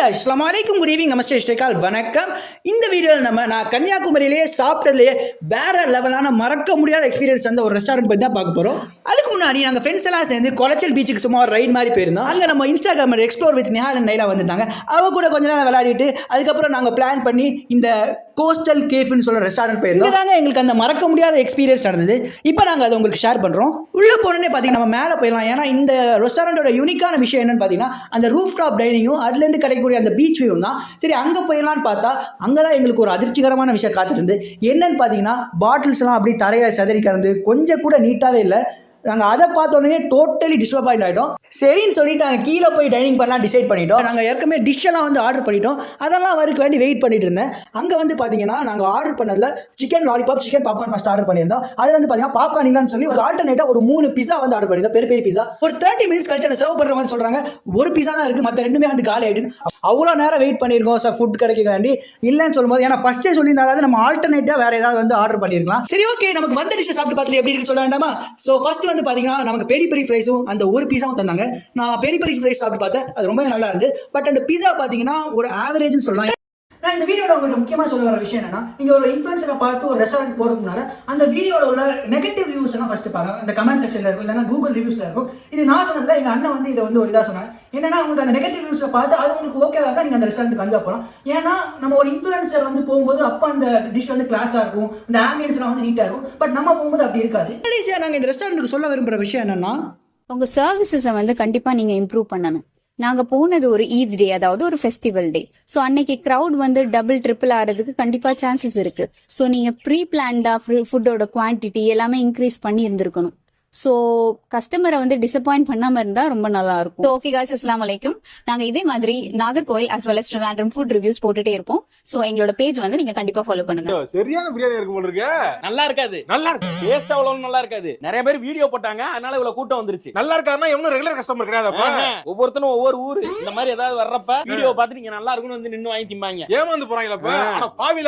அஸ்ஸலாமு அலைக்கும், good evening, நமஸ்தே, ஸ்ரீகால், வணக்கம். இந்த வீடியோவில் நான் கன்னியாகுமரியிலேயே சாப்பிட்டதுலேயே வேற லெவலான மறக்க முடியாத எக்ஸ்பீரியன்ஸ் அந்த ஒரு ரெஸ்டாரண்ட் பற்றி தான் பார்க்க போகிறோம். அதுக்கு முன்னாடி நாங்கள் ஃப்ரெண்ட்ஸ் எல்லாம் சேர்ந்து குளச்சல் பீச்சுக்கு சும்மா ஒரு ரைட் மாதிரி போயிருந்தோம். அங்கே நம்ம Instagram explore with Nihal and Naila வந்துட்டாங்க. அவங்க கூட கொஞ்ச நேரம் விளையாடிட்டு அதுக்கப்புறம் நாங்கள் பிளான் பண்ணி இந்த கோஸ்டல் கேஃப்னு சொல்கிற ரெஸ்டாரண்ட் போயிருந்தோம். இதாங்க எங்களுக்கு அந்த மறக்க முடியாத எக்ஸ்பீரியன்ஸ் நடந்தது. இப்போ நாங்கள் அதை உங்களுக்கு ஷேர் பண்ணுறோம். உள்ளே போனோன்னே பார்த்தீங்கன்னா நம்ம மேலே போயிடலாம். ஏன்னா இந்த ரெஸ்டாரண்ட்டோட யூனிக்கான விஷயம் என்னன்னு பார்த்தீங்கன்னா அந்த ரூஃப் டாப் டைனிங்கும் அதுலேருந்து கிடைக்கக்கூடிய அந்த பீச் வியூ தான். சரி, அங்கே போயிடலான்னு பார்த்தா அங்கே தான் எங்களுக்கு ஒரு அதிர்ச்சிகரமான விஷயம் காத்துட்டு என்னன்னு பார்த்தீங்கன்னா பாட்டில்ஸ்லாம் அப்படி தரையை சதறி கிடந்து கொஞ்சம் கூட நீட்டாகவே இல்லை. நாங்கள் அதை பார்த்தோன்னே டோட்டலி டிஸப்பாயிண்ட் ஆகிட்டோம். சரின்னு சொல்லிட்டு நாங்கள் கீழே போய் டைனிங் பண்ணலாம் டிசைட் பண்ணிட்டோம். நாங்கள் ஏற்கனவே டிஷ்ஷெல்லாம் வந்து ஆர்டர் பண்ணிட்டோம். அதெல்லாம் வரைக்கும் வேண்டி வெயிட் பண்ணிட்டு இருந்தேன். அங்கே வந்து பார்த்தீங்கன்னா நாங்கள் ஆர்டர் பண்ணதில் chicken lollipop, chicken popcorn first order பண்ணியிருந்தோம். அது வந்து பார்த்தீங்கன்னா பாப்கார்ன் இல்லைன்னு சொல்லி ஒரு ஆல்டர்னேட்டாக ஒரு 3 பிஸா வந்து ஆர்டர் பண்ணியிருந்தோம். பெரிய பிஸா ஒரு 30 மினிட்ஸ் கழிச்சு அந்த சர்வ் பண்ணுற மாதிரி சொல்கிறாங்க ஒரு பிஸா தான் இருக்குது, மற்ற ரெண்டுமே வந்து காலி ஆகிடுன்னு. அவ்வளோ நேரம் வெயிட் பண்ணியிருக்கோம் சார் ஃபுட் கிடைக்க வேண்டி. இல்லைன்னு சொல்லும்போது ஏன்னா ஃபஸ்ட்டே சொல்லியிருந்தாலும் நம்ம ஆல்டர்னேட்டாக வேறு ஏதாவது வந்து ஆர்டர் பண்ணியிருக்கலாம். சரி, ஓகே, நமக்கு வந்த டிஷ்ஷை சாப்பிட்டு பார்த்துட்டு எப்படி இருக்கு சொல்ல வேண்டாமா? ஸோ ஃபஸ்ட்டு வந்து பார்த்தீங்கன்னா நமக்கு பெரிய ஃப்ரைஸும் அந்த ஒரு பீஸாவும் தந்தாங்க. நான் பெரிய ஃப்ரைஸ் சாப்பிட்டு பார்த்தேன், அது ரொம்ப நல்லா இருந்து. பட் அந்த பீஸா பார்த்தீங்கன்னா ஒரு ஆவரேஜ்னு சொல்லலாம். நான் இந்த வீடியோவில் உங்களுக்கு முக்கியமாக சொல்ல வர விஷயம் என்னன்னா, நீங்கள் ஒரு இன்ஃப்ளூயன்சரை பார்த்து ஒரு ரெஸ்டாரண்ட் போகிறதுக்கு முன்னாடி அந்த வீடியோவில் உள்ள நெகட்டிவ் ரிவ்யூஸ் எல்லாம் ஃபஸ்ட்டு பாருங்க. அந்த கமெண்ட் செக்ஷனில் இருக்கும், இல்லைன்னா கூகுள் ரிவ்யூஸில் இருக்கும். இது நான் சொன்னதில்ல, எங்கள் அண்ணன் வந்து இதை வந்து ஒரு இதாக சொன்னாங்க. என்னன்னா உங்களுக்கு அந்த நெகட்டிவ் ரிவ்யூஸை பார்த்து அது உங்களுக்கு ஓகேவா இருந்தால் நீங்கள் அந்த ரெஸ்டாரண்ட் கண்டிப்பாக போகலாம். ஏன்னா நம்ம ஒரு இன்ஃப்ளூயன்சர் வந்து போகும்போது அப்போ அந்த டிஷ் வந்து கிளாஸாக இருக்கும், அந்த ஆம்பியன்ஸ்லாம் வந்து நீட்டாக இருக்கும். பட் நம்ம போகும்போது அப்படி இருக்காது. கடைசியாக நாங்கள் இந்த ரெஸ்டாரண்ட்டுக்கு சொல்ல விரும்புகிற விஷயம் என்னன்னா, உங்க சர்வீசஸை வந்து கண்டிப்பா நீங்க இம்ப்ரூவ் பண்ணணும். நாங்க போனது ஒரு ஈத் டே, அதாவது ஒரு ஃபெஸ்டிவல் டே. ஸோ அன்னைக்கு க்ரௌட் வந்து டபுள் ட்ரிபிள் ஆகிறதுக்கு கண்டிப்பா சான்சஸ் இருக்கு. ஸோ நீங்க ப்ரீ பிளான்டா ஃபுட்டோட குவான்டிட்டி எல்லாமே இன்க்ரீஸ் பண்ணி இருந்திருக்கணும். ஸோ கஸ்டமரை வந்து டிசப்பாயிண்ட் பண்ணாம இருந்தா ரொம்ப நல்லா இருக்கும். ஓகே காய்ஸ், அஸ்ஸலாமு அலைக்கும். நாங்க இதே மாதிரி Nagercoil as well as Trivandrum food reviews போட்டுட்டே இருப்போம். ஸோ எங்களோட பேஜ் வந்து நீங்க கண்டிப்பா ஃபாலோ பண்ணுங்க. சரியான பிரியாணி இருக்கு போல இருக்கு. நல்லா இருக்காது, நல்லா இருக்கு, டேஸ்ட் அவ்வளவு நல்லா இருக்காது. நிறைய பேர் வீடியோ போட்டாங்க, அதனால இவ்வளவு கூட்டம் வந்துருச்சு. நல்லா இருக்காருன்னா எவனும் ரெகுலர் கஸ்டமர் கிடையாதுப்பா. ஒவ்வொருத்தனும் ஒவ்வொரு ஊரு இந்த மாதிரி ஏதாவது வர்றப்ப வீடியோ பார்த்து நீங்க நல்லா இருக்குன்னு வந்து நின்னு வாங்கி திம்பாங்க. ஏமாந்து போறாங்களப்பா. ஆனா பாவில